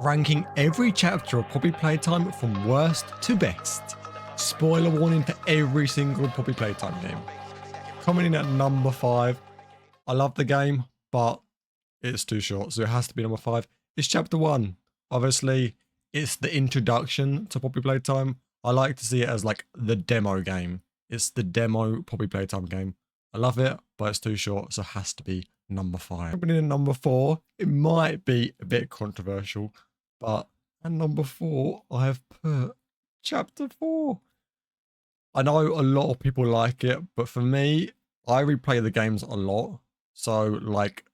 ranking every chapter of Poppy Playtime from worst to best. Spoiler warning for every single Poppy Playtime game. Coming in at number 5. I love the game, but it's too short, so it has to be number 5. It's chapter 1. Obviously, it's the introduction to Poppy Playtime. I like to see it as like the demo game. It's the demo Poppy Playtime game. I love it, but it's too short, so it has to be number 5. Coming in at number 4, it might be a bit controversial, but at number 4, I have put chapter 4. I know a lot of people like it, but for me, I replay the games a lot. So like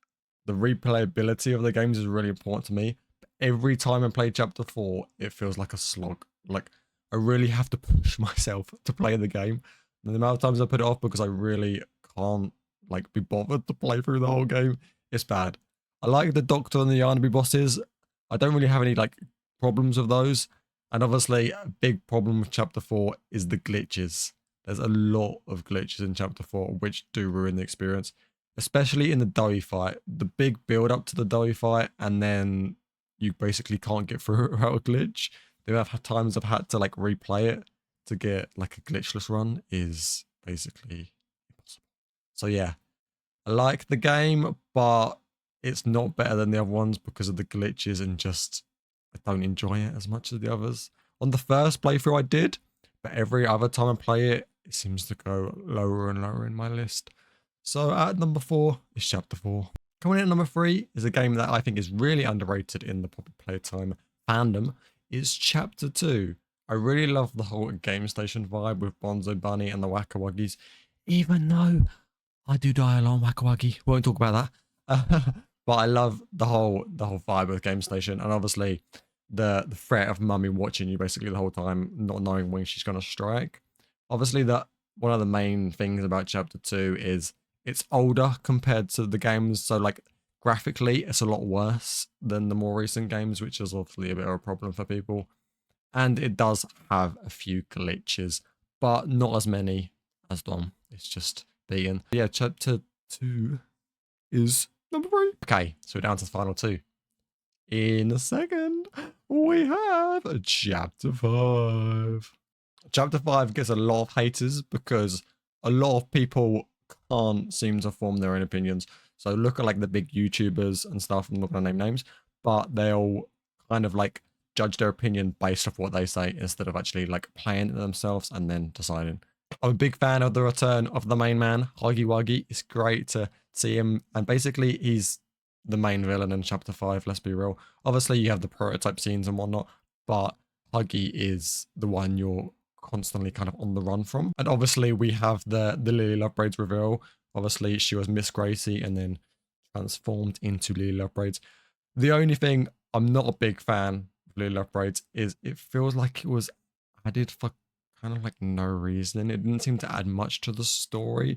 the replayability of the games is really important to me. But every time I play chapter 4, it feels like a slog. Like I really have to push myself to play the game. And the amount of times I put it off because I really can't like be bothered to play through the whole game, it's bad. I like the Doctor and the Yarnaby bosses. I don't really have any like problems with those. And obviously, a big problem with chapter 4 is the glitches. There's a lot of glitches in chapter 4, which do ruin the experience, especially in the doughy fight. The big build up to the doughy fight, and then you basically can't get through it without a glitch. The amount of times I've had to like replay it to get like a glitchless run is basically impossible. So yeah, I like the game, but it's not better than the other ones because of the glitches and just I don't enjoy it as much as the others. On the first playthrough I did, but every other time I play it, it seems to go lower and lower in my list. So at number 4 is chapter 4. Coming in at number 3 is a game that I think is really underrated in the Poppy Playtime fandom. It's chapter 2. I really love the whole game station vibe with Bonzo Bunny and the Wacka Wuggies, even though I do die alone, Wacka Wuggy. Won't talk about that. But I love the whole vibe of Game Station, and obviously the threat of Mummy watching you basically the whole time, not knowing when she's gonna strike. Obviously, that one of the main things about Chapter 2 is it's older compared to the games, so like graphically it's a lot worse than the more recent games, which is obviously a bit of a problem for people. And it does have a few glitches, but not as many as Dom. It's just being. Yeah, Chapter 2 is number 3. Okay, so we're down to the final 2. In a second, we have chapter 5. Chapter 5 gets a lot of haters because a lot of people can't seem to form their own opinions. So look at like the big YouTubers and stuff, I'm not going to name names, but they'll kind of like judge their opinion based off what they say instead of actually like playing it themselves and then deciding. I'm a big fan of the return of the main man, Huggy Wuggy. It's great to see him, and basically he's the main villain in chapter 5, let's be real. Obviously you have the prototype scenes and whatnot, but Huggy is the one you're constantly kind of on the run from. And obviously we have the Lily Lovebraids reveal. Obviously she was Miss Gracie and then transformed into Lily Lovebraids. The only thing I'm not a big fan of Lily Lovebraids is it feels like it was added for kind of like no reason. It didn't seem to add much to the story,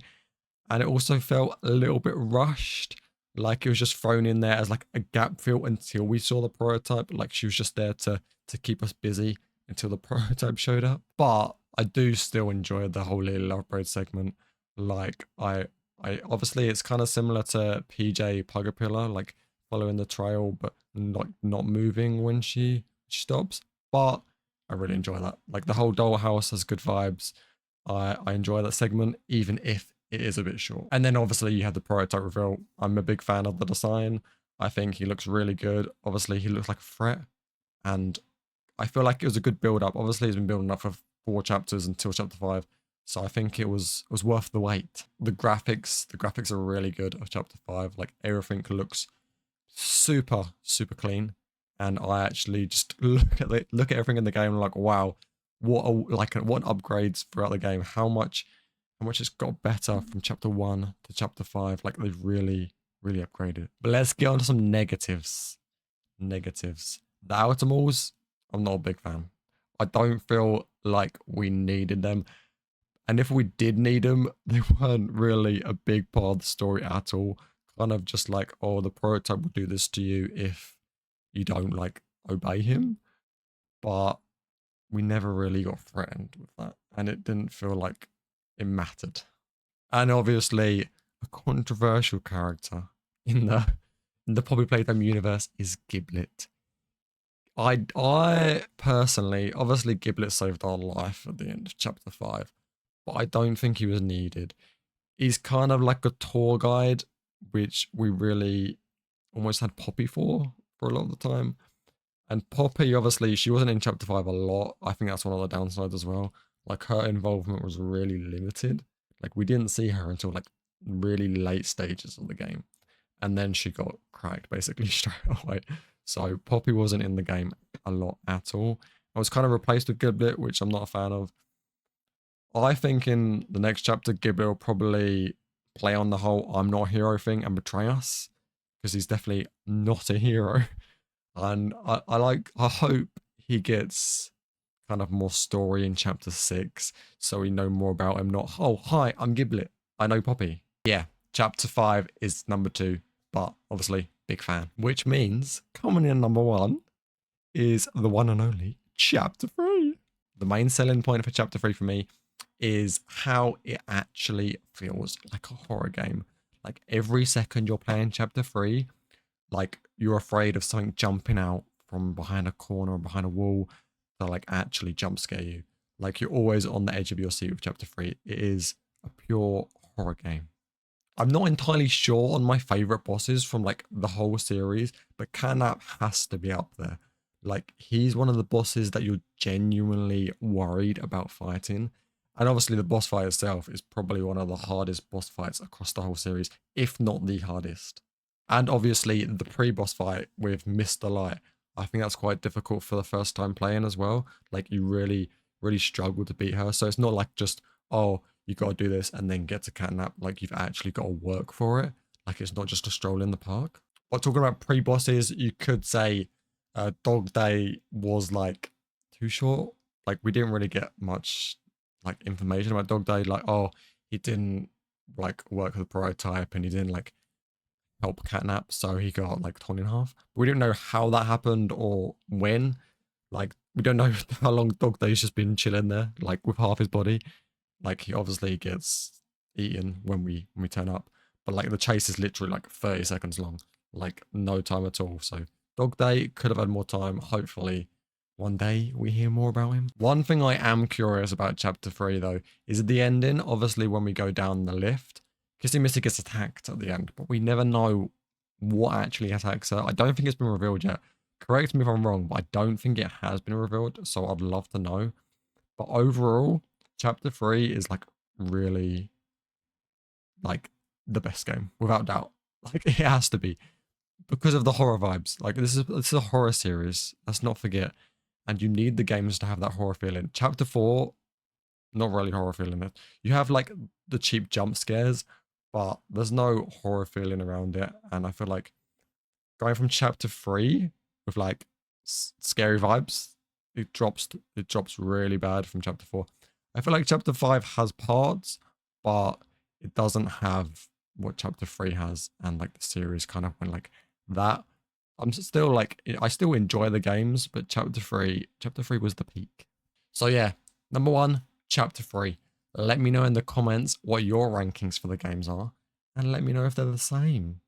and it also felt a little bit rushed, like it was just thrown in there as like a gap fill until we saw the prototype. Like she was just there to keep us busy until the prototype showed up. But I do still enjoy the whole Lily Lovebraid segment. Like I obviously it's kind of similar to PJ Pugapilla, like following the trail but not moving when she stops. But I really enjoy that. Like the whole dollhouse has good vibes. I enjoy that segment, even if it is a bit short. And then obviously you have the prototype reveal. I'm a big fan of the design. I think he looks really good. Obviously he looks like a threat, and I feel like it was a good build up. Obviously he's been building up for 4 chapters until chapter 5. So I think it was worth the wait. The graphics are really good of chapter 5. Like everything looks super clean. And I actually just look at everything in the game and like, wow, what upgrades throughout the game. How much it's got better from chapter 1 to chapter 5. Like they've really upgraded. But let's get on to some negatives. The Outimals, I'm not a big fan. I don't feel like we needed them. And if we did need them, they weren't really a big part of the story at all. Kind of just like, oh, the prototype will do this to you if you don't like obey him. But we never really got threatened with that, and it didn't feel like it mattered. And obviously a controversial character in the Poppy Playtime universe is Giblet. I personally, obviously Giblet saved our life at the end of chapter 5, but I don't think he was needed. He's kind of like a tour guide, which we really almost had Poppy for a lot of the time. And Poppy, obviously, she wasn't in chapter 5 a lot. I think that's one of the downsides as well. Like, her involvement was really limited. Like, we didn't see her until like really late stages of the game. And then she got cracked basically straight away. So Poppy wasn't in the game a lot at all. I was kind of replaced with Giblet, which I'm not a fan of. I think in the next chapter, Giblet will probably play on the whole I'm not a hero thing and betray us. Because he's definitely not a hero. And I hope he gets kind of more story in chapter 6 so we know more about him. Not, oh, hi, I'm Giblet. I know Poppy. Yeah, chapter 5 is number 2, but obviously, big fan. Which means coming in number 1 is the one and only chapter 3. The main selling point for chapter 3 for me is how it actually feels like a horror game. Like every second you're playing chapter 3, like you're afraid of something jumping out from behind a corner or behind a wall to like actually jump scare you. Like you're always on the edge of your seat with chapter 3. It is a pure horror game. I'm not entirely sure on my favorite bosses from like the whole series, but Catnap has to be up there. Like he's one of the bosses that you're genuinely worried about fighting. And obviously the boss fight itself is probably one of the hardest boss fights across the whole series, if not the hardest. And obviously the pre-boss fight with Mr. Light, I think that's quite difficult for the first time playing as well. Like you really, really struggle to beat her. So it's not like just, oh, you got to do this and then get to Catnap. Like you've actually got to work for it. Like it's not just a stroll in the park. But talking about pre-bosses, you could say Dog Day was like too short. Like we didn't really get much like information about Dog Day. Like, oh, he didn't like work with the prototype and he didn't like help Catnap, so he got like torn in half. But we don't know how that happened or when. Like we don't know how long Dog Day's just been chilling there, like with half his body. Like he obviously gets eaten when we turn up, but like the chase is literally like 30 seconds long, like no time at all. So Dog Day could have had more time. Hopefully, one day we hear more about him. One thing I am curious about chapter 3 though is the ending. Obviously, when we go down the lift, Kissy Missy gets attacked at the end, but we never know what actually attacks her. I don't think it's been revealed yet. Correct me if I'm wrong, but I don't think it has been revealed, so I'd love to know. But overall, chapter 3 is like really like the best game without doubt. Like it has to be because of the horror vibes. Like this is a horror series. Let's not forget, and you need the games to have that horror feeling. Chapter 4, not really horror feeling it. You have like the cheap jump scares, but there's no horror feeling around it. And I feel like going from chapter 3 with like scary vibes, it drops really bad from chapter 4. I feel like chapter 5 has parts, but it doesn't have what chapter 3 has, and like the series kind of went like that. I'm still like I still enjoy the games, but chapter 3 was the peak. So yeah, number 1, chapter 3. Let me know in the comments what your rankings for the games are, and let me know if they're the same.